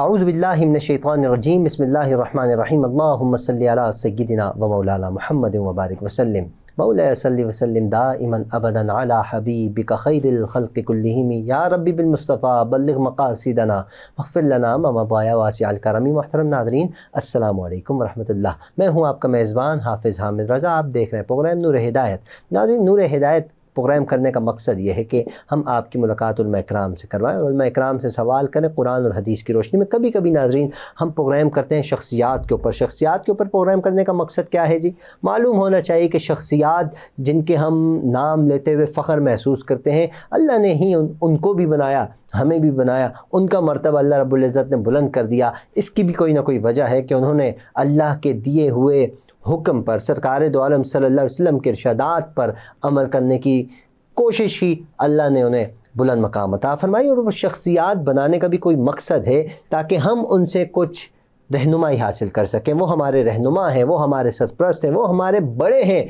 اعوذ باللہ من الشیطان الرجیم بسم اللہ الرحمن الرحیم اللہم صلی علی سیدنا و مولانا محمد وبارک وسلم مولاي صل وسلم دائما ابدا على حبيبك خير الخلق كلهم يا ربي بالمصطفى بلغ مقاصدنا واغفر لنا ما مضى يا واسع الكرم. محترم ناظرین السلام علیکم ورحمۃ اللہ. میں ہوں آپ کا میزبان حافظ حامد رضا. آپ دیکھ رہے ہیں پروگرام نور ہدایت. ناظرین نور ہدایت پروگرام کرنے کا مقصد یہ ہے کہ ہم آپ کی ملاقات علماء اکرام سے کروائیں اور علماء اکرام سے سوال کریں قرآن اور حدیث کی روشنی میں. کبھی کبھی ناظرین ہم پروگرام کرتے ہیں شخصیات کے اوپر. شخصیات کے اوپر پروگرام کرنے کا مقصد کیا ہے جی؟ معلوم ہونا چاہیے کہ شخصیات جن کے ہم نام لیتے ہوئے فخر محسوس کرتے ہیں اللہ نے ہی ان کو بھی بنایا, ہمیں بھی بنایا, ان کا مرتبہ اللہ رب العزت نے بلند کر دیا. اس کی بھی کوئی نہ کوئی وجہ ہے کہ انہوں نے اللہ کے دیے ہوئے حکم پر, سرکار دو عالم صلی اللہ علیہ وسلم کے ارشادات پر عمل کرنے کی کوشش ہی اللہ نے انہیں بلند مقام عطا فرمائی. اور وہ شخصیات بنانے کا بھی کوئی مقصد ہے تاکہ ہم ان سے کچھ رہنمائی حاصل کر سکیں. وہ ہمارے رہنما ہیں, وہ ہمارے سرپرست ہیں, وہ ہمارے بڑے ہیں.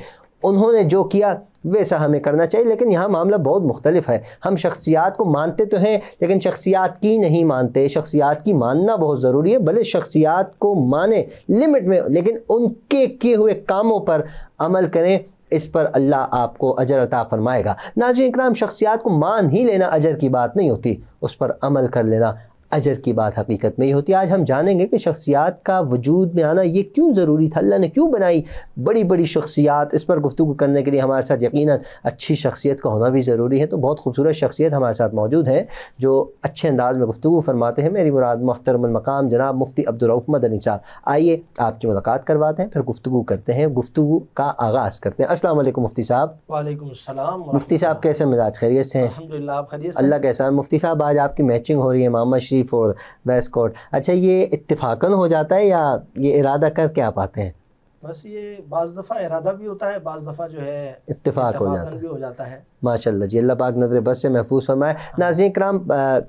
انہوں نے جو کیا ویسا ہمیں کرنا چاہیے. لیکن یہاں معاملہ بہت مختلف ہے. ہم شخصیات کو مانتے تو ہیں لیکن شخصیات کی نہیں مانتے. شخصیات کی ماننا بہت ضروری ہے, بھلے شخصیات کو مانیں لمٹ میں, لیکن ان کے کیے ہوئے کاموں پر عمل کریں. اس پر اللہ آپ کو اجر عطا فرمائے گا. ناظرین اکرام, شخصیات کو مان ہی لینا اجر کی بات نہیں ہوتی, اس پر عمل کر لینا اجر کی بات حقیقت میں ہی ہوتی ہے. آج ہم جانیں گے کہ شخصیات کا وجود میں آنا یہ کیوں ضروری تھا, اللہ نے کیوں بنائی بڑی بڑی شخصیات. اس پر گفتگو کرنے کے لیے ہمارے ساتھ یقیناً اچھی شخصیت کا ہونا بھی ضروری ہے. تو بہت خوبصورت شخصیت ہمارے ساتھ موجود ہیں جو اچھے انداز میں گفتگو فرماتے ہیں. میری مراد محترم المقام جناب مفتی عبدالرؤف مدنی صاحب. آئیے آپ کی ملاقات کرواتے ہیں, پھر گفتگو کرتے ہیں, گفتگو کا آغاز کرتے ہیں. السلام علیکم مفتی صاحب. وعلیکم السلام. مفتی صاحب کیسے مزاج, خیریت سے ہیں؟ الحمدللہ, آپ خیریت سے؟ اللہ کا احسان. مفتی صاحب آج آپ کی میچنگ ہو رہی ہے, محمد شریف اور ویسٹ کوٹ. اچھا, یہ اتفاقاً ہو جاتا ہے یا یہ ارادہ کر کے آپ آتے ہیں؟ بس یہ بعض دفعہ ارادہ بھی ہوتا ہے, بعض دفعہ جو ہے اتفاق ہو جاتا ہے. بھی ہو جاتا ہے. ماشاءاللہ جی, اللہ پاک نظر بد سے محفوظ فرمائے. ناظرین کرام,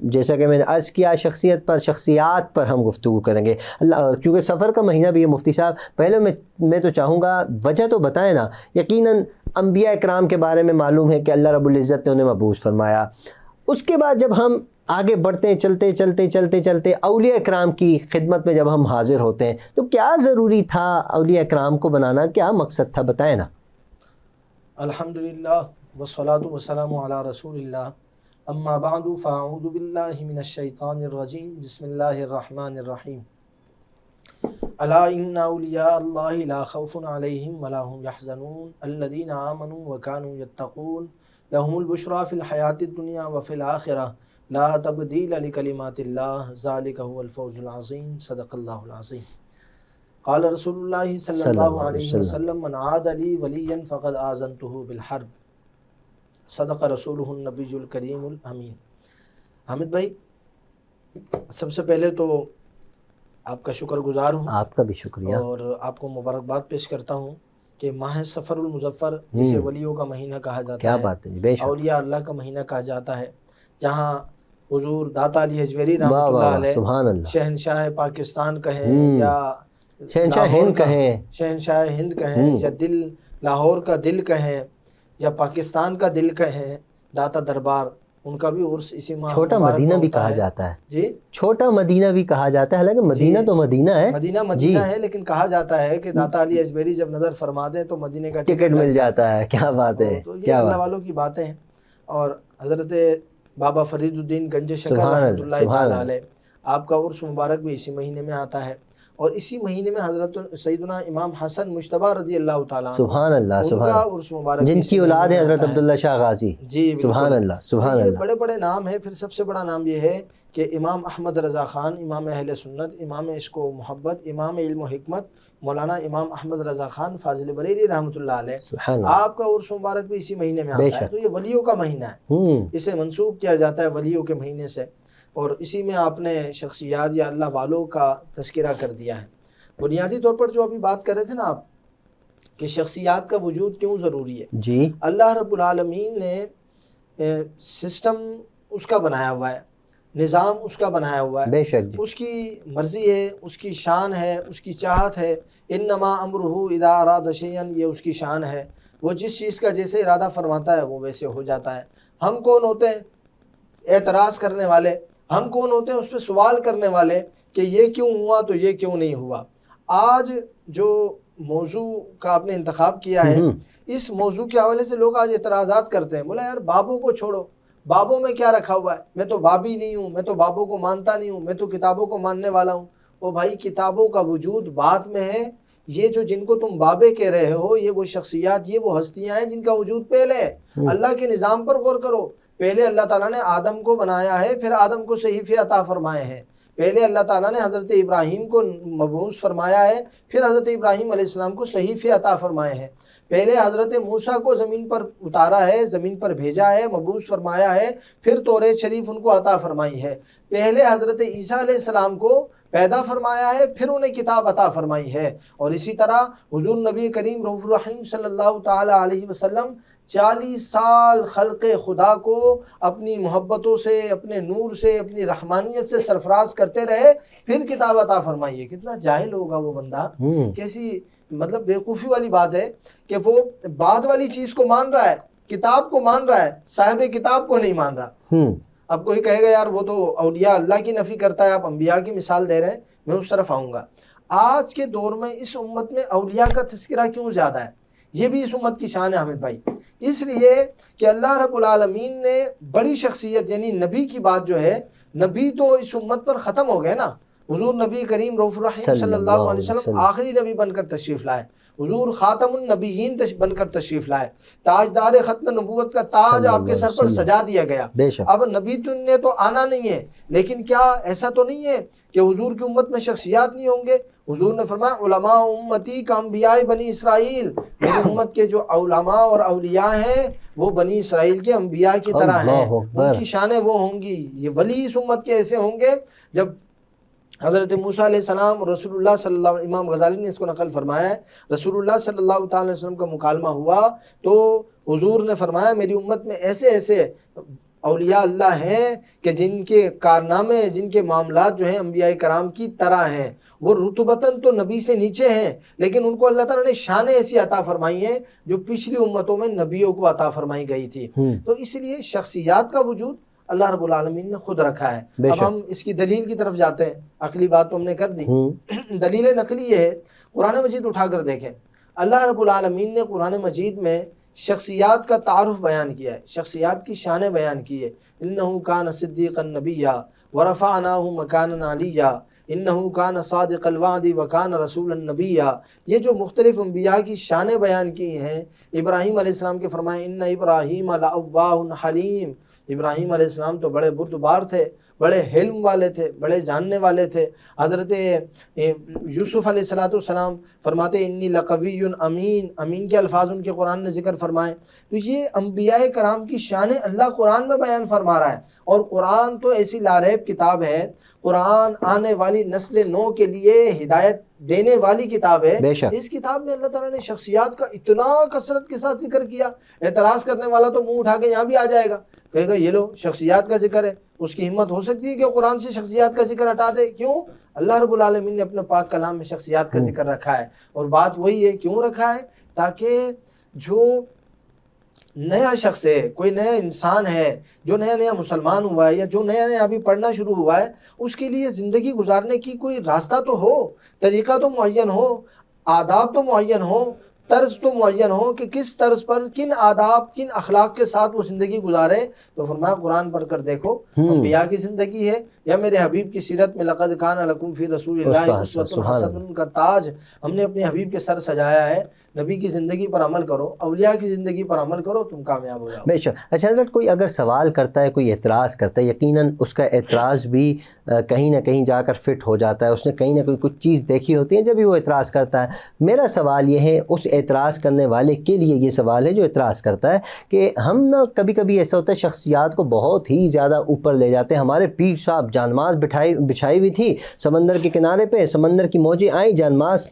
جیسا کہ میں نے عرض کیا شخصیات پر ہم گفتگو کریں گے. اللہ کیونکہ سفر کا مہینہ بھی ہے مفتی صاحب, پہلے میں تو چاہوں گا وجہ تو بتائیں نا. یقیناً انبیاء اکرام کے بارے میں معلوم ہے کہ اللہ رب العزت نے انہیں مبعوث فرمایا. اس کے بعد جب ہم آگے بڑھتے ہیں, چلتے اولیاء اکرام کی خدمت میں جب ہم حاضر ہوتے ہیں تو کیا ضروری تھا اولیاء اکرام کو بنانا, کیا مقصد تھا, بتائیں نا. الحمدللہ والصلاة والسلام علی رسول اللہ. اما بعد فاعوذ باللہ من الشیطان الرجیم. بسم اللہ الرحمن الرحیم. الا ان اولیاء اللہ لا خوف علیہم ولا هم يحزنون الذین آمنوا وكانوا يتقون لهم البشرى فی الحیاة الدنیا وفی الآخرہ لا تبدیل لکلمات اللہ ذالک هو الفوز العظیم. صدق اللہ العظیم. قال رسول اللہ صلی اللہ علیہ وسلم من عاد لی ولیا فقد آذنته بالحرب. صدق رسولہ النبی الکریم الامین. حامد بھائی, سب سے پہلے تو آپ کا شکر گزار ہوں. آپ کا بھی شکریہ. اور آپ کو مبارکباد پیش کرتا ہوں کہ ماہ سفر المظفر جسے ولیوں کا مہینہ کہا جاتا ہے, کیا بات ہے, بے شک اولیاء اللہ کا مہینہ کہا جاتا ہے, جہاں حضور داتا علی حجویری رحمۃ اللہ علیہ سبحان اللہ شہنشاہ پاکستان کہیں یا شہنشاہ ہند کہیں, شہنشاہ ہند کہیں یا دل لاہور کا دل کہیں یا پاکستان کا دل کہیں, داتا دربار ان کا بھی عرس اسی ماہ چھوٹا مدینہ بھی کہا جاتا ہے. جی, چھوٹا مدینہ بھی کہا جاتا ہے, حالانکہ مدینہ تو مدینہ ہے, مدینہ ہے, لیکن کہا جاتا ہے کہ داتا علی اجمیری جب نظر فرما دیں تو مدینہ کا ٹکٹ مل جاتا ہے. کیا بات ہے, تو یہ اللہ والوں کی باتیں ہیں. اور حضرت بابا فرید الدین گنج شکر رحمۃ اللہ تعالی علیہ, آپ کا عرس مبارک بھی اسی مہینے میں آتا ہے. اور اسی مہینے میں حضرت سیدنا امام حسن مجتبیٰ رضی اللہ تعالیٰ سبحان اللہ, ان کا عرس مبارک جن کی اولاد ہے حضرت عبداللہ شاہ غازی. جی سبحان اللہ, سبحان اللہ. اللہ. بڑے بڑے نام ہیں. پھر سب سے بڑا نام یہ ہے کہ امام احمد رضا خان, امام اہل سنت, امام عشق و محبت, امام علم و حکمت, مولانا امام احمد رضا خان فاضل بریلی رحمۃ اللہ علیہ, آپ کا عرس مبارک بھی اسی مہینے میں آتا ہے. تو یہ ولیوں کا مہینہ ہے, اسے منسوب کیا جاتا ہے ولیوں کے مہینے سے. اور اسی میں آپ نے شخصیات یا اللہ والوں کا تذکرہ کر دیا ہے. بنیادی طور پر جو ابھی بات کر رہے تھے نا آپ کہ شخصیات کا وجود کیوں ضروری ہے, جی, اللہ رب العالمین نے سسٹم اس کا بنایا ہوا ہے, نظام اس کا بنایا ہوا ہے. بے شک اس کی مرضی ہے, اس کی شان ہے, اس کی چاہت ہے. انما امرہ اذا اراد شیئا, یہ اس کی شان ہے, وہ جس چیز کا جیسے ارادہ فرماتا ہے وہ ویسے ہو جاتا ہے. ہم کون ہوتے ہیں اعتراض کرنے والے, ہم کون ہوتے ہیں اس پہ سوال کرنے والے کہ یہ کیوں ہوا تو یہ کیوں نہیں ہوا۔ آج جو موضوع کا آپ نے انتخاب کیا ہے، اس موضوع کے حوالے سے لوگ آج اعتراضات کرتے ہیں، بولا یار بابوں کو چھوڑو، بابوں میں کیا رکھا ہوا ہے، میں تو بابی نہیں ہوں، میں تو بابوں کو مانتا نہیں ہوں، میں تو کتابوں کو ماننے والا ہوں۔ او بھائی، کتابوں کا وجود بعد میں ہے، یہ جو جن کو تم بابے کہہ رہے ہو، یہ وہ شخصیات، یہ وہ ہستیاں ہیں جن کا وجود پہلے ہے۔ اللہ کے نظام پر غور کرو، پہلے اللہ تعالیٰ نے آدم کو بنایا ہے، پھر آدم کو صحیفے عطا فرمائے ہیں۔ پہلے اللہ تعالیٰ نے حضرت ابراہیم کو مبعوث فرمایا ہے، پھر حضرت ابراہیم علیہ السلام کو صحیفے عطا فرمائے ہیں۔ پہلے حضرت موسیٰ کو زمین پر اتارا ہے، زمین پر بھیجا ہے، مبعوث فرمایا ہے، پھر توریت شریف ان کو عطا فرمائی ہے۔ پہلے حضرت عیسیٰ علیہ السلام کو پیدا فرمایا ہے، پھر انہیں کتاب عطا فرمائی ہے۔ اور اسی طرح حضور نبی کریم رؤوف الرحیم صلی اللہ تعالی علیہ وسلم 40 سال خلق خدا کو اپنی محبتوں سے، اپنے نور سے، اپنی رحمانیت سے سرفراز کرتے رہے، پھر کتاب عطا فرمائی ہے۔ کتنا جاہل ہوگا وہ بندہ، کیسی مطلب بیوقوفی والی بات ہے کہ وہ بعد والی چیز کو مان رہا ہے، کتاب کو مان رہا ہے، صاحب کتاب کو نہیں مان رہا۔ اب کوئی کہے گا یار وہ تو اولیاء اللہ کی نفی کرتا ہے، آپ انبیاء کی مثال دے رہے ہیں، میں اس طرف آؤں گا۔ آج کے دور میں اس امت میں اولیاء کا تذکرہ کیوں زیادہ ہے؟ یہ بھی اس امت کی شان ہے حامد بھائی، اس لیے کہ اللہ رب العالمین نے بڑی شخصیت یعنی نبی کی بات جو ہے، نبی تو اس امت پر ختم ہو گئے نا۔ حضور نبی کریم رؤوف الرحیم صلی اللہ علیہ وسلم آخری نبی بن کر تشریف لائے، حضور خاتم النبیین بن کر تشریف لائے، تاجدار ختم نبوت کا تاج آپ کے سر پر سجا دیا گیا۔ اب نبی نے تو آنا نہیں ہے، لیکن کیا ایسا تو نہیں ہے کہ حضور کی امت میں شخصیات نہیں ہوں گے؟ حضور نے فرمایا علماء امتی کا انبیاء بنی اسرائیل، میری امت کے جو علماء اور اولیاء ہیں وہ بنی اسرائیل کے انبیاء کی طرح ہیں، ان کی شانیں وہ ہوں گی۔ یہ ولی اس امت کے ایسے ہوں گے۔ جب حضرت موسیٰ علیہ السلام اور رسول اللہ صلی اللہ علیہ وسلم، امام غزالی نے اس کو نقل فرمایا ہے، رسول اللہ صلی اللہ تعالی علیہ وسلم کا مکالمہ ہوا تو حضور نے فرمایا میری امت میں ایسے ایسے اولیاء اللہ ہیں کہ جن کے کارنامے، جن کے معاملات جو ہیں انبیاء کرام کی طرح ہیں، وہ رتبتاً تو نبی سے نیچے ہیں، لیکن ان کو اللہ تعالیٰ نے شانیں ایسی عطا فرمائی ہیں جو پچھلی امتوں میں نبیوں کو عطا فرمائی گئی تھی۔ تو اس لیے شخصیات کا وجود اللہ رب العالمین نے خود رکھا ہے۔ اب ہم اس کی دلیل کی طرف جاتے ہیں، عقلی بات تو ہم نے کر دی، دلیل نقلی یہ ہے، قرآن مجید اٹھا کر دیکھیں، اللہ رب العالمین نے قرآن مجید میں شخصیات کا تعارف بیان کیا ہے، شخصیات کی شانیں بیان کی ہے۔ انہ کان صدیقا نبیا ورفعناہ مکانا علییا انہ کان صادق الوعد وکان رسولا نبیا۔ یہ جو مختلف انبیاء کی شانیں بیان کی ہیں، ابراہیم علیہ السلام کے فرمائے ان ابراہیم لأواہ حلیم، ابراہیم علیہ السلام تو بڑے بردبار تھے، بڑے حلم والے تھے، بڑے جاننے والے تھے۔ حضرت یوسف علیہ السلام فرماتے انی لقوی امین، امین کے الفاظ ان کے قرآن نے ذکر فرمائے۔ تو یہ انبیاء کرام کی شانیں اللہ قرآن میں بیان فرما رہا ہے، اور قرآن تو ایسی لاریب کتاب ہے، قرآن آنے والی نسل نو کے لیے ہدایت دینے والی کتاب ہے۔ اس کتاب میں اللہ تعالیٰ نے شخصیات کا اتنا کثرت کے ساتھ ذکر کیا، اعتراض کرنے والا تو منہ اٹھا کے یہاں بھی آ جائے گا، کہے گا یہ لو شخصیات کا ذکر ہے، اس کی ہمت ہو سکتی ہے کہ قرآن سے شخصیات کا ذکر ہٹا دے؟ کیوں؟ اللہ رب العالمین نے اپنے پاک کلام میں شخصیات کا ذکر رکھا ہے، اور بات وہی ہے کیوں رکھا ہے؟ تاکہ جو نیا شخص ہے، کوئی نیا انسان ہے جو نیا نیا مسلمان ہوا ہے یا جو نیا نیا ابھی پڑھنا شروع ہوا ہے، اس کے لیے زندگی گزارنے کی کوئی راستہ تو ہو، طریقہ تو معین ہو، آداب تو معین ہو، طرز تو معین ہو کہ کس طرز پر کن آداب کن اخلاق کے ساتھ وہ زندگی گزارے۔ تو فرمایا قرآن پڑھ کر دیکھو، انبیاء کی زندگی ہے یا میرے حبیب کی سیرت میں لقد کان لکم فی رسول اللہ اسوۃ حسنۃ کا تاج ہم نے اپنے حبیب کے سر سجایا ہے۔ نبی کی زندگی پر عمل کرو، اولیاء کی زندگی پر عمل کرو، تم کامیاب ہو جاؤ۔ بے شک۔ اچھا حضرت، کوئی اگر سوال کرتا ہے، کوئی اعتراض کرتا ہے، یقیناً اس کا اعتراض بھی کہیں نہ کہیں جا کر فٹ ہو جاتا ہے، اس نے کہیں نہ کہیں کچھ چیز دیکھی ہوتی ہے جب بھی وہ اعتراض کرتا ہے۔ میرا سوال یہ ہے، اس اعتراض کرنے والے کے لیے یہ سوال ہے جو اعتراض کرتا ہے، کہ ہم نا کبھی کبھی ایسا ہوتا ہے شخصیات کو بہت ہی زیادہ اوپر لے جاتے ہیں۔ ہمارے پیر صاحب جانماز بچھائی ہوئی تھی سمندر کے کنارے پہ، سمندر کی موجیں آئیں، جانماز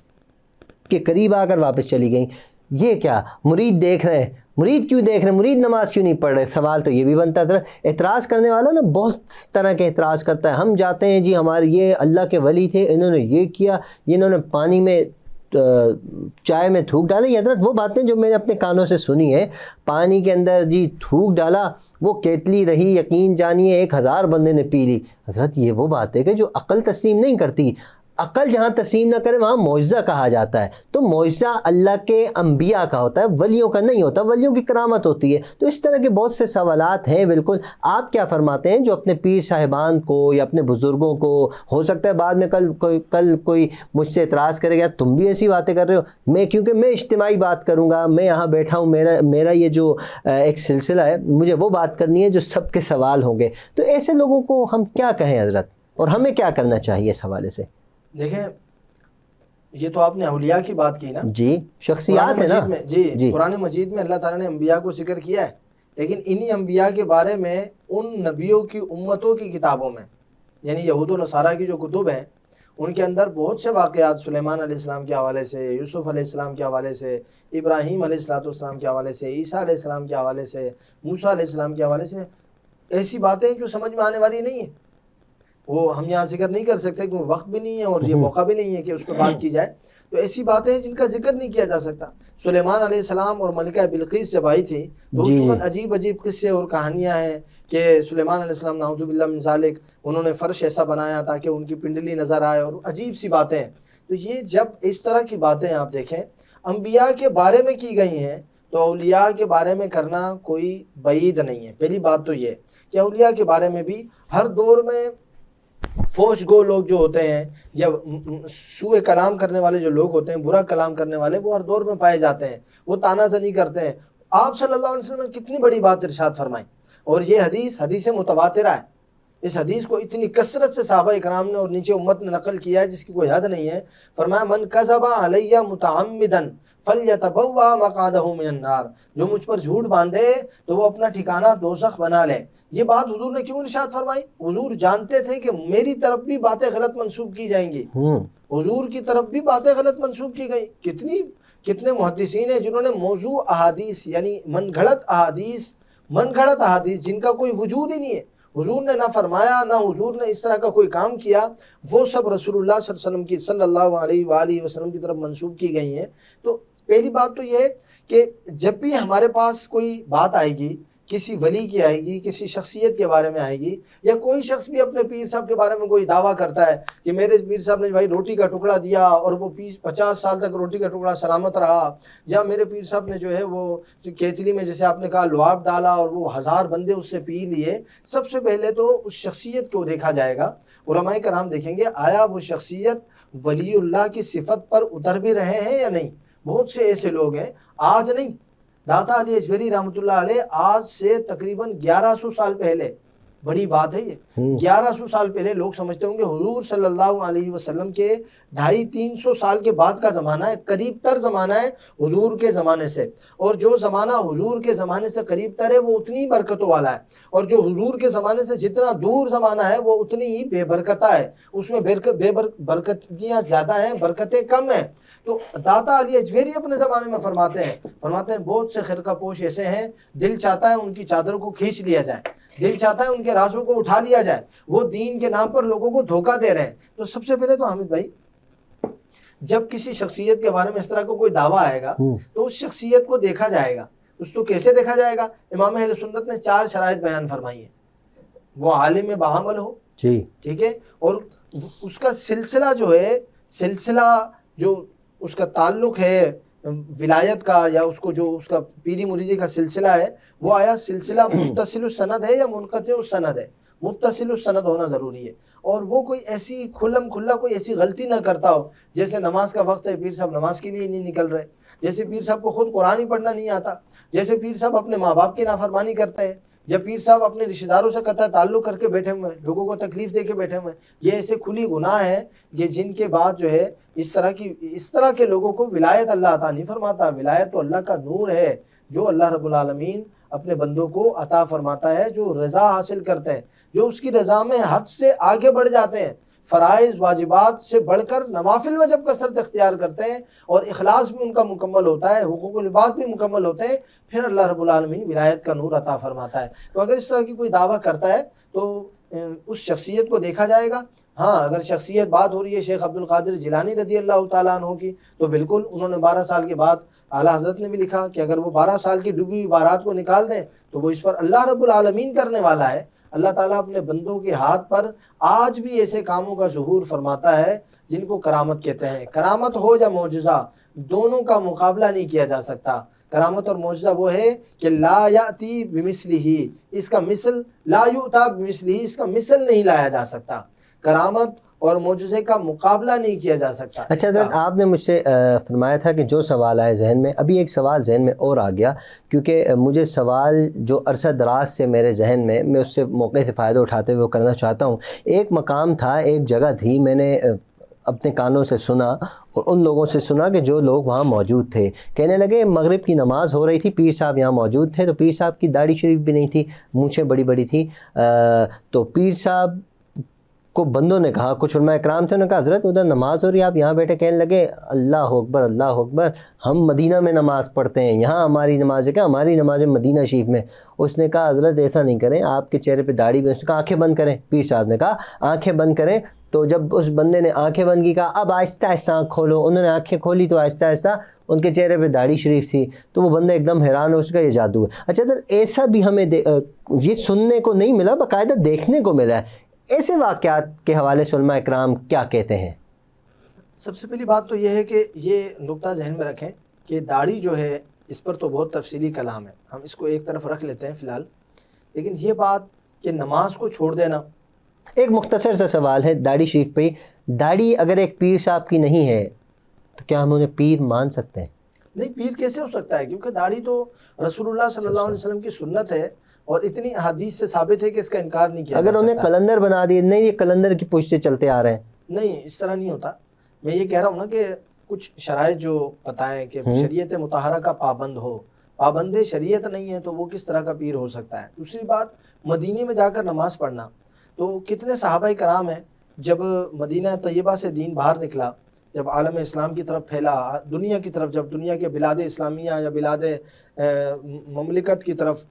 کے قریب آ کر واپس چلی گئیں۔ یہ کیا مرید دیکھ رہے ہیں؟ مرید کیوں دیکھ رہے ہیں؟ مرید نماز کیوں نہیں پڑھ رہے؟ سوال تو یہ بھی بنتا ہے۔ اعتراض کرنے والا نا بہت طرح کے اعتراض کرتا ہے۔ ہم جاتے ہیں جی ہمارے یہ اللہ کے ولی تھے، انہوں نے یہ کیا، یہ انہوں نے پانی میں چائے میں تھوک ڈالا. یہ حضرت وہ باتیں جو میں نے اپنے کانوں سے سنی ہے. پانی کے اندر جی تھوک ڈالا, وہ کیتلی رہی, یقین جانیے 1000 بندے نے پی لی. حضرت یہ وہ بات ہے کہ جو عقل تسلیم نہیں کرتی. عقل جہاں تسلیم نہ کرے وہاں معجزہ کہا جاتا ہے. تو معجزہ اللہ کے انبیاء کا ہوتا ہے, ولیوں کا نہیں ہوتا. ولیوں کی کرامت ہوتی ہے. تو اس طرح کے بہت سے سوالات ہیں. بالکل آپ کیا فرماتے ہیں جو اپنے پیر صاحبان کو یا اپنے بزرگوں کو, ہو سکتا ہے بعد میں کل کوئی مجھ سے اعتراض کرے گا تم بھی ایسی باتیں کر رہے ہو, کیونکہ میں اجتماعی بات کروں گا, میں یہاں بیٹھا ہوں, میرا یہ جو ایک سلسلہ ہے, مجھے وہ بات کرنی ہے جو سب کے سوال ہوں گے. تو ایسے لوگوں کو ہم کیا کہیں حضرت, اور ہمیں کیا کرنا چاہیے اس حوالے سے؟ دیکھیں یہ تو آپ نے اولیاء کی بات کی نا جی, شخصیات ہے نا. جی قرآن مجید میں اللہ تعالیٰ نے انبیاء کو ذکر کیا ہے, لیکن انہی انبیاء کے بارے میں ان نبیوں کی امتوں کی کتابوں میں, یعنی یہود و نصارہ کی جو کتب ہیں, ان کے اندر بہت سے واقعات سلیمان علیہ السلام کے حوالے سے, یوسف علیہ السلام کے حوالے سے, ابراہیم علیہ السلام کے حوالے سے, عیسیٰ علیہ السلام کے حوالے سے, موسیٰ علیہ السلام کے حوالے سے ایسی باتیں جو سمجھ میں آنے والی نہیں ہیں. وہ ہم یہاں ذکر نہیں کر سکتے کیونکہ وقت بھی نہیں ہے اور یہ موقع بھی نہیں ہے کہ اس پہ بات کی جائے. تو ایسی باتیں ہیں جن کا ذکر نہیں کیا جا سکتا. سلیمان علیہ السلام اور ملکہ بلقیس جب آئی تھی تو اس وقت عجیب عجیب قصے اور کہانیاں ہیں کہ سلیمان علیہ السلام نعوذ باللہ من ذالک, انہوں نے فرش ایسا بنایا تاکہ ان کی پنڈلی نظر آئے, اور عجیب سی باتیں ہیں. تو یہ جب اس طرح کی باتیں آپ دیکھیں انبیاء کے بارے میں کی گئی ہیں تو اولیاء کے بارے میں کرنا کوئی بعید نہیں ہے. پہلی بات تو یہ کہ اولیاء کے بارے میں بھی ہر دور میں فوش گو لوگ جو ہوتے ہیں یا سوء کلام کرنے والے جو لوگ ہوتے ہیں, برا کلام کرنے والے, وہ ہر دور میں پائے جاتے ہیں. وہ تانا زنی کرتے ہیں. آپ صلی اللہ علیہ وسلم نے کتنی بڑی بات ارشاد فرمائی, اور یہ حدیث متواترہ ہے. اس حدیث کو اتنی کثرت سے صحابہ کرام نے اور نیچے امت نے نقل کیا ہے جس کی کوئی حد نہیں ہے. فرمایا من کذب علی متعمدا فلیتبوأ مقعدہ من النار, جو مجھ پر جھوٹ باندھے تو وہ اپنا ٹھکانہ دوزخ بنا لے. یہ بات حضور نے کیوں ارشاد فرمائی؟ حضور جانتے تھے کہ میری طرف بھی باتیں غلط منسوب کی جائیں گی. حضور کی طرف بھی باتیں غلط منسوب کی گئی. کتنے محدثین ہیں جنہوں نے موضوع احادیث یعنی من گھڑت احادیث جن کا کوئی وجود ہی نہیں ہے, حضور نے نہ فرمایا نہ حضور نے اس طرح کا کوئی کام کیا, وہ سب رسول اللہ صلی اللہ علیہ وآلہ وسلم کی طرف منسوب کی گئی ہیں. تو پہلی بات تو یہ ہے کہ جب بھی ہمارے پاس کوئی بات آئے گی, کسی ولی کی آئے گی, کسی شخصیت کے بارے میں آئے گی, یا کوئی شخص بھی اپنے پیر صاحب کے بارے میں کوئی دعویٰ کرتا ہے کہ میرے پیر صاحب نے بھائی روٹی کا ٹکڑا دیا اور وہ 50 سال تک روٹی کا ٹکڑا سلامت رہا, یا میرے پیر صاحب نے جو ہے وہ کیتلی میں جیسے آپ نے کہا لعاب ڈالا اور وہ 1000 بندے اس سے پی لیے. سب سے پہلے تو اس شخصیت کو دیکھا جائے گا. علماء کرام دیکھیں گے آیا وہ شخصیت ولی اللہ کی صفت پر اتر بھی رہے ہیں یا نہیں. بہت سے ایسے لوگ ہیں, آج نہیں, داتا علی اجویری رحمۃ اللہ علیہ آج سے تقریباً 1100 سال پہلے, بڑی بات ہے یہ, 1100 سال پہلے لوگ سمجھتے ہوں گے حضور صلی اللہ علیہ وسلم کے 250-300 سال کے بعد کا زمانہ ہے, قریب تر زمانہ ہے حضور کے زمانے سے, اور جو زمانہ حضور کے زمانے سے قریب تر ہے وہ اتنی برکتوں والا ہے, اور جو حضور کے زمانے سے جتنا دور زمانہ ہے وہ اتنی ہی بے برکتہ ہے, اس میں بے برکتیاں زیادہ ہیں, برکتیں کم ہیں. تو داتا علی اجویری اپنے زمانے میں فرماتے ہیں بہت سے خرقہ پوش ایسے ہیں دل چاہتا ہے ان کی چادروں کو کھینچ لیا جائے, دل چاہتا ہے ان کے رازوں کو اٹھا لیا جائے, وہ دین کے نام پر لوگوں کو دھوکہ دے رہے ہیں. تو سب سے پہلے تو حامد بھائی جب کسی شخصیت کے بارے میں اس طرح کا کوئی دعویٰ آئے گا تو اس شخصیت کو دیکھا جائے گا. اس کو کیسے دیکھا جائے گا؟ امام اہل سنت نے 4 شرائط بیان فرمائی ہیں. وہ عالم بعمل ہو, ٹھیک ہے, اور اس کا سلسلہ جو اس کا تعلق ہے ولایت کا, یا اس کو جو اس کا پیری مریدی کا سلسلہ ہے, وہ آیا سلسلہ متصل السند ہے یا منقطع السند ہے. متصل السند ہونا ضروری ہے, اور وہ کوئی ایسی کھلم کھلا کوئی ایسی غلطی نہ کرتا ہو جیسے نماز کا وقت ہے پیر صاحب نماز کے لیے نہیں نکل رہے, جیسے پیر صاحب کو خود قرآن ہی پڑھنا نہیں آتا, جیسے پیر صاحب اپنے ماں باپ کی نافرمانی کرتے ہیں, جب پیر صاحب اپنے رشتہ داروں سے قطع تعلق کر کے بیٹھے ہوئے ہیں, لوگوں کو تکلیف دے کے بیٹھے ہوئے ہیں. یہ ایسے کھلی گناہ ہیں یہ جن کے بعد جو ہے اس طرح کے لوگوں کو ولایت اللہ عطا نہیں فرماتا. ولایت تو اللہ کا نور ہے جو اللہ رب العالمین اپنے بندوں کو عطا فرماتا ہے, جو رضا حاصل کرتے ہیں, جو اس کی رضا میں حد سے آگے بڑھ جاتے ہیں, فرائض واجبات سے بڑھ کر نوافل میں جب کثرت اختیار کرتے ہیں اور اخلاص بھی ان کا مکمل ہوتا ہے، حقوق العباد بھی مکمل ہوتے ہیں، پھر اللہ رب العالمین ولایت کا نور عطا فرماتا ہے۔ تو اگر اس طرح کی کوئی دعویٰ کرتا ہے تو اس شخصیت کو دیکھا جائے گا۔ ہاں اگر شخصیت بات ہو رہی ہے شیخ عبد القادر جیلانی رضی اللہ تعالیٰ عنہ کی، تو بالکل انہوں نے 12 سال کے بعد اعلیٰ حضرت نے بھی لکھا کہ اگر وہ 12 سال کی ڈوبی ہوئی بارات کو نکال دیں تو وہ اس پر اللہ رب العالمین کرنے والا ہے۔ اللہ تعالیٰ اپنے بندوں کے ہاتھ پر آج بھی ایسے کاموں کا ظہور فرماتا ہے جن کو کرامت کہتے ہیں۔ کرامت ہو یا معجزہ، دونوں کا مقابلہ نہیں کیا جا سکتا۔ کرامت اور معجزہ وہ ہے کہ لا یاتی بمثلہ، اس کا مثل، لا یؤتا بمثلہ، اس کا مثل نہیں لایا جا سکتا۔ کرامت اور معجزے کا مقابلہ نہیں کیا جا سکتا۔ اچھا حضرت، آپ نے مجھ سے فرمایا تھا کہ جو سوال آئے ذہن میں، ابھی ایک سوال ذہن میں اور آ گیا، کیونکہ مجھے سوال جو عرصہ دراز سے میرے ذہن میں اس سے موقع سے فائدہ اٹھاتے ہوئے وہ کرنا چاہتا ہوں۔ ایک مقام تھا، ایک جگہ تھی، میں نے اپنے کانوں سے سنا اور ان لوگوں سے سنا کہ جو لوگ وہاں موجود تھے، کہنے لگے مغرب کی نماز ہو رہی تھی، پیر صاحب یہاں موجود تھے، تو پیر صاحب کی داڑھی شریف بھی نہیں تھی، مونچھیں بڑی بڑی تھی، تو پیر صاحب کو بندوں نے کہا، کچھ علماء اکرام تھے، انہوں نے کہا حضرت ادھر نماز ہو رہی ہے، آپ یہاں بیٹھے، کہنے لگے اللہ اکبر اللہ اکبر، ہم مدینہ میں نماز پڑھتے ہیں، یہاں ہماری نماز ہے کیا؟ ہماری نماز ہے مدینہ شریف میں۔ اس نے کہا حضرت ایسا نہیں کریں، آپ کے چہرے پہ داڑھی بھی، اس نے کہا آنکھیں بند کریں، پیر صاحب نے کہا آنکھیں بند کریں۔ تو جب اس بندے نے آنکھیں بند کی، کہا اب آہستہ آہستہ آنکھ کھولو، انہوں نے آنکھیں کھولی تو آہستہ آہستہ ان کے چہرے پہ داڑھی شریف تھی، تو وہ بندہ ایک دم حیران ہو، اس کا یہ جادو ہے۔ اچھا سر، ایسا بھی ہمیں یہ سننے کو نہیں ملا، باقاعدہ دیکھنے کو ملا ہے۔ ایسے واقعات کے حوالے سے علماء اکرام کیا کہتے ہیں؟ سب سے پہلی بات تو یہ ہے کہ یہ نقطہ ذہن میں رکھیں کہ داڑھی جو ہے اس پر تو بہت تفصیلی کلام ہے، ہم اس کو ایک طرف رکھ لیتے ہیں فی الحال، لیکن یہ بات کہ نماز کو چھوڑ دینا۔ ایک مختصر سا سوال ہے داڑھی شریف پہ، داڑھی اگر ایک پیر صاحب کی نہیں ہے تو کیا ہم انہیں پیر مان سکتے ہیں؟ نہیں، پیر کیسے ہو سکتا ہے؟ کیونکہ داڑھی تو رسول اللہ صلی اللہ علیہ وسلم کی سنت ہے اور اتنی احادیث سے ثابت ہے کہ اس کا انکار نہیں کیا جا سکتا۔ اگر انہیں کلندر بنا دیے، نہیں یہ کلندر کی پشت سے چلتے آ رہے ہیں، نہیں اس طرح نہیں ہوتا۔ میں یہ کہہ رہا ہوں نا کہ کچھ شرائط جو بتائیں کہ شریعت مطہرہ کا پابند ہو، پابند شریعت نہیں ہے تو وہ کس طرح کا پیر ہو سکتا ہے؟ دوسری بات، مدینے میں جا کر نماز پڑھنا، تو کتنے صحابہ کرام ہیں جب مدینہ طیبہ سے دین باہر نکلا، جب عالم اسلام کی طرف پھیلا، دنیا کی طرف، جب دنیا کے بلاد اسلامیہ یا بلاد مملکت کی طرف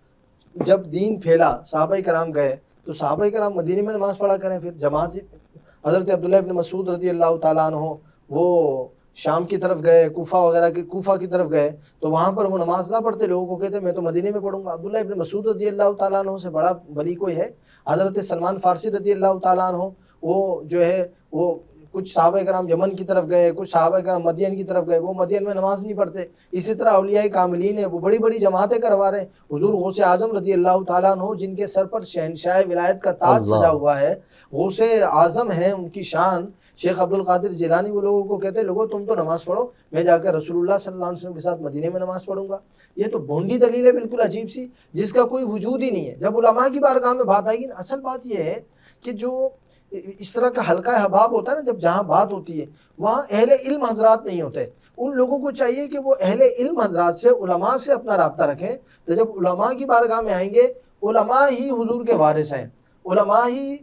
جب دین پھیلا، صحابہ کرام گئے، تو صحابہ کرام مدینے میں نماز پڑھا کریں، پھر جماعت حضرت عبداللہ ابن مسعود رضی اللہ تعالیٰ عنہ وہ شام کی طرف گئے، کوفہ کی طرف گئے، تو وہاں پر وہ نماز نہ پڑھتے، لوگوں کو کہتے میں تو مدینے میں پڑھوں گا۔ عبداللہ ابن مسعود رضی اللہ تعالیٰ عنہ سے بڑا ولی کوئی ہے؟ حضرت سلمان فارسی رضی اللہ تعالیٰ عنہ، وہ جو ہے وہ کچھ صحابہ کرام یمن کی طرف گئے، کچھ صحابہ کرام مدین کی طرف گئے، وہ مدین میں نماز نہیں پڑھتے۔ اسی طرح اولیاء کاملین ہیں، وہ بڑی بڑی جماعتیں کروا رہے ہیں۔ حضور غوث اعظم رضی اللہ تعالیٰ عنہ، جن کے سر پر شہنشاہ ولایت کا تاج سجا ہوا ہے، غوث اعظم ہیں، ان کی شان شیخ عبد القادر جیلانی، وہ لوگوں کو کہتے ہیں لوگوں تم تو نماز پڑھو، میں جا کر رسول اللہ صلی اللہ علیہ وسلم کے ساتھ مدینے میں نماز پڑھوں گا۔ یہ تو بھونڈی دلیل ہے، بالکل عجیب سی، جس کا کوئی وجود ہی نہیں ہے۔ جب علماء کی بارگاہ میں بات آئے گی، اصل بات یہ ہے کہ جو اس طرح کا حلقہ حباب ہوتا ہے نا، جب جہاں بات ہوتی ہے وہاں اہل علم حضرات نہیں ہوتے، ان لوگوں کو چاہیے کہ وہ اہل علم حضرات سے، علماء سے اپنا رابطہ رکھیں۔ تو جب علماء کی بارگاہ میں آئیں گے، علماء ہی حضور کے وارث ہیں، علماء ہی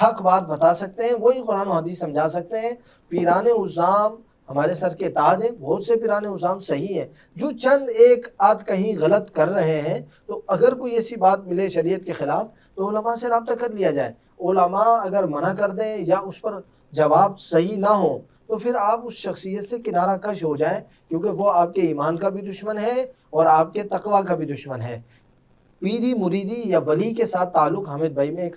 حق بات بتا سکتے ہیں، وہی قرآن و حدیث سمجھا سکتے ہیں۔ پیران عظام ہمارے سر کے تاج ہیں، بہت سے پیران عظام صحیح ہیں، جو چند ایک آدھ کہیں غلط کر رہے ہیں، تو اگر کوئی ایسی بات ملے شریعت کے خلاف تو علماء سے رابطہ کر لیا جائے۔ علماء اگر منع کر دیں یا اس پر جواب صحیح نہ ہو تو پھر آپ اس شخصیت سے کنارہ کش ہو جائیں، کیونکہ وہ آپ کے ایمان کا بھی دشمن ہے اور آپ کے تقوی کا بھی دشمن ہے۔ پیری مریدی یا ولی کے ساتھ تعلق، حامد بھائی میں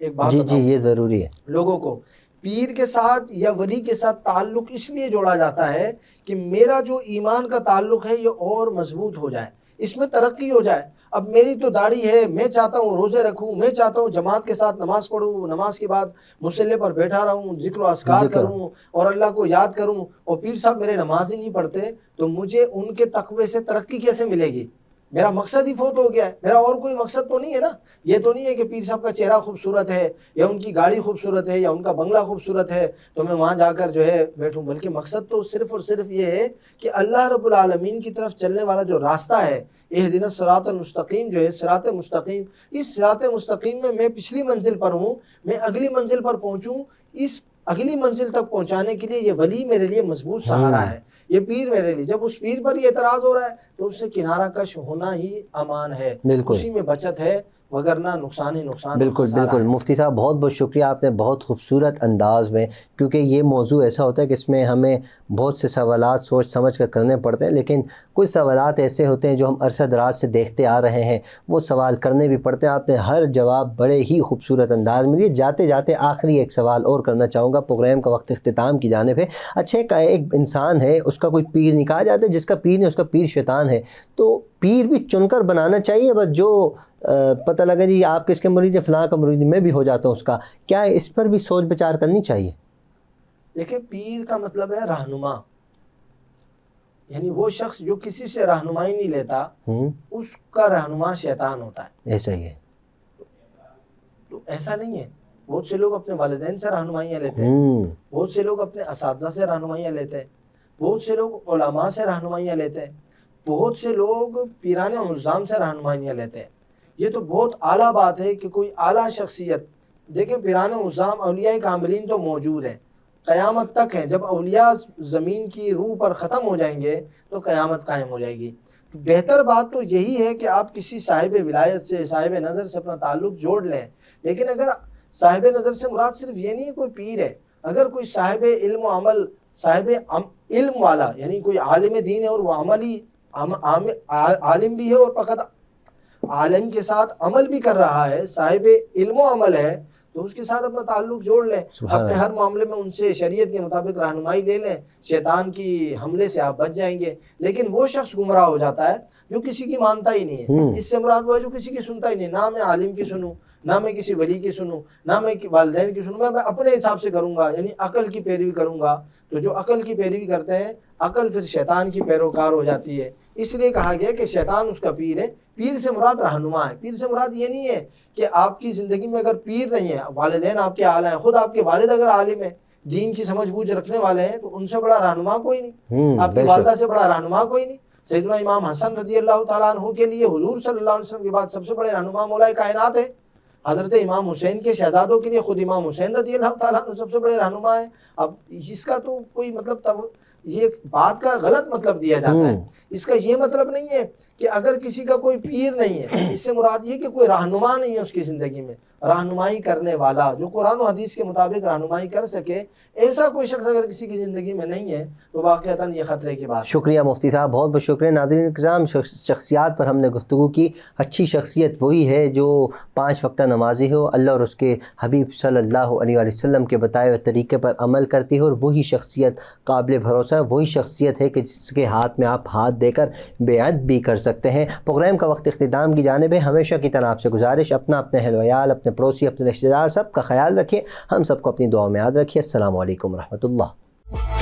ایک بات جی یہ ضروری ہے، لوگوں کو پیر کے ساتھ یا ولی کے ساتھ تعلق اس لیے جوڑا جاتا ہے کہ میرا جو ایمان کا تعلق ہے یہ اور مضبوط ہو جائے، اس میں ترقی ہو جائے۔ اب میری تو داڑھی ہے، میں چاہتا ہوں روزے رکھوں، میں چاہتا ہوں جماعت کے ساتھ نماز پڑھوں، نماز کے بعد مصلی پر بیٹھا رہوں، ذکر و اذکار کروں اور اللہ کو یاد کروں، اور پیر صاحب میرے نماز ہی نہیں پڑھتے، تو مجھے ان کے تقوی سے ترقی کیسے ملے گی؟ میرا مقصد ہی فوت ہو گیا ہے، میرا اور کوئی مقصد تو نہیں ہے نا۔ یہ تو نہیں ہے کہ پیر صاحب کا چہرہ خوبصورت ہے یا ان کی گاڑی خوبصورت ہے یا ان کا بنگلہ خوبصورت ہے تو میں وہاں جا کر جو ہے بیٹھوں، بلکہ مقصد تو صرف اور صرف یہ ہے کہ اللہ رب العالمین کی طرف چلنے والا جو راستہ ہے، اہدنا الصراط المستقیم، جو ہے صراط مستقیم، اس صراط مستقیم میں پچھلی منزل پر ہوں، میں اگلی منزل پر پہنچوں، اس اگلی منزل تک پہنچانے کے لیے یہ ولی میرے لیے مضبوط سہارا ہے، یہ پیر میرے لیے. جب اس پیر پر یہ اعتراض ہو رہا ہے تو اس سے کنارہ کش ہونا ہی امان ہے، اسی میں بچت ہے، وگرنہ نقصان ہی نقصان. بالکل بالکل. مفتی صاحب بہت بہت شکریہ، آپ نے بہت خوبصورت انداز میں، کیونکہ یہ موضوع ایسا ہوتا ہے کہ اس میں ہمیں بہت سے سوالات سوچ سمجھ کر کرنے پڑتے ہیں، لیکن کچھ سوالات ایسے ہوتے ہیں جو ہم عرصہ دراز سے دیکھتے آ رہے ہیں، وہ سوال کرنے بھی پڑتے ہیں. آپ نے ہر جواب بڑے ہی خوبصورت انداز میں دیے. جاتے جاتے آخری ایک سوال اور کرنا چاہوں گا، پروگرام کا وقت اختتام کی جانب ہے. اچھا ایک انسان ہے، اس کا کوئی پیر نہیں کہا جاتا ہے، جس کا پیر نہیں اس کا پیر شیطان ہے، تو پیر بھی چن کر بنانا چاہیے؟ بس جو پتہ لگا جی آپ کس کے مرید ہیں، فلاں کا مرید میں بھی ہو جاتا ہوں اس کا، کیا اس پر بھی سوچ بچار کرنی چاہیے؟ دیکھیں پیر کا مطلب ہے رہنما، یعنی وہ شخص جو کسی سے رہنمائی نہیں لیتا اس کا رہنما شیطان ہوتا ہے. ایسا ہی ہے. تو ایسا نہیں ہے. بہت سے لوگ اپنے والدین سے رہنمائیاں لیتے ہیں، بہت سے لوگ اپنے اساتذہ سے رہنمائیاں لیتے ہیں، بہت سے لوگ علماء سے رہنمائیاں لیتے ہیں، بہت سے لوگ پیران عظام سے رہنمائیاں لیتے ہیں. یہ تو بہت اعلیٰ بات ہے کہ کوئی اعلیٰ شخصیت، دیکھیں پیران عظام اولیاء کاملین تو موجود ہیں، قیامت تک ہیں. جب اولیاء زمین کی روح پر ختم ہو جائیں گے تو قیامت قائم ہو جائے گی. بہتر بات تو یہی ہے کہ آپ کسی صاحب ولایت سے، صاحب نظر سے اپنا تعلق جوڑ لیں. لیکن اگر صاحب نظر سے مراد صرف یہ نہیں ہے کوئی پیر ہے، اگر کوئی صاحب علم و عمل، صاحب علم والا، یعنی کوئی عالم دین ہے اور وہ عملی عالم بھی ہے اور فقط عالم کے ساتھ عمل بھی کر رہا ہے، صاحب علم و عمل ہے، تو اس کے ساتھ اپنا تعلق جوڑ لیں. اپنے ہر معاملے میں ان سے شریعت کے مطابق رہنمائی لے لیں، شیطان کی حملے سے آپ بچ جائیں گے. لیکن وہ شخص گمراہ ہو جاتا ہے جو کسی کی مانتا ہی نہیں ہے. اس سے مراد وہ ہے جو کسی کی سنتا ہی نہیں. نہ میں عالم کی سنوں، نہ میں کسی ولی کی سنوں، نہ میں والدین کی سنوں، میں اپنے حساب سے کروں گا، یعنی عقل کی پیروی کروں گا. تو جو عقل کی پیروی کرتے ہیں، عقل پھر شیطان کی پیروکار ہو جاتی ہے. اس لیے کہا گیا کہ شیطان اس کا پیر ہے. پیر سے مراد رہنما ہے. پیر سے مراد یہ نہیں ہے کہ آپ کی زندگی میں اگر پیر نہیں ہے، والدین آپ کے اعلیٰ ہیں، خود آپ کے والد اگر عالم ہیں، دین کی سمجھ بوجھ رکھنے والے ہیں، تو ان سے بڑا رہنما کوئی نہیں. آپ کی والدہ سے بڑا رہنما کوئی نہیں. سیدنا امام حسن رضی اللہ تعالیٰ عنہ کے لیے حضور صلی اللہ علیہ وسلم کے بعد سب سے بڑے رہنما مولا کائنات ہے. حضرت امام حسین کے شہزادوں کے لیے خود امام حسین رضی اللہ تعالیٰ عنہ سب سے بڑے رہنما ہیں. اب اس کا تو کوئی مطلب یہ بات کا غلط مطلب دیا جاتا ہے. اس کا یہ مطلب نہیں ہے کہ اگر کسی کا کوئی پیر نہیں ہے، اس سے مراد یہ کہ کوئی رہنما نہیں ہے اس کی زندگی میں. رہنمائی کرنے والا جو قرآن و حدیث کے مطابق رہنمائی کر سکے، ایسا کوئی شخص اگر کسی کی زندگی میں نہیں ہے تو واقعتاً یہ خطرے کی بات. شکریہ مفتی صاحب، بہت بہت شکریہ. ناظرین کرام، شخصیات پر ہم نے گفتگو کی. اچھی شخصیت وہی ہے جو 5 وقتہ نمازی ہو، اللہ اور اس کے حبیب صلی اللہ علیہ وسلم کے بتائے ہوئے طریقے پر عمل کرتی ہو، اور وہی شخصیت قابل بھروسہ ہے. وہی شخصیت ہے کہ جس کے ہاتھ میں آپ ہاتھ دے کر بیعت بھی کر سکتے ہیں. پروگرام کا وقت اختتام کی جانب ہے. ہمیشہ کی طرح آپ سے گزارش، اپنے اہل ویال، اپنے پڑوسی، اپنے رشتہ دار، سب کا خیال رکھیے. ہم سب کو اپنی دعاؤں میں یاد رکھیے. السلام علیکم ورحمۃ اللہ.